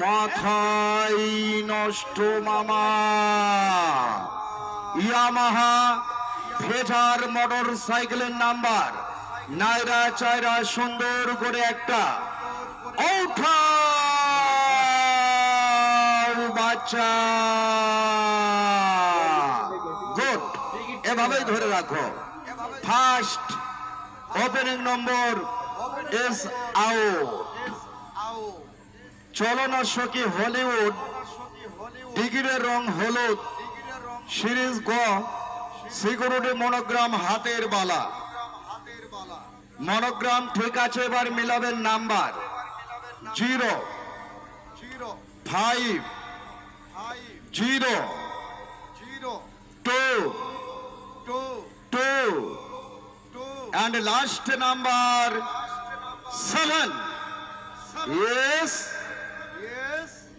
মাথায় নষ্ট মামা। ইয়ামাহা ভেটার মোটর সাইকেলের নাম্বার, নাইরা চাইরা সুন্দর করে একটা বাচ্চা। গুড, এভাবেই ধরে রাখো। First opening number is out. চলনা সখী হলিউড, টিকিটের রং হলুদ, সিরিজ গ, সিকিউরিটি মনোগ্রাম হাতের বালা। মনোগ্রাম ঠিক আছে, এবার মিলাবেন number 05022 and last number 7. Yes.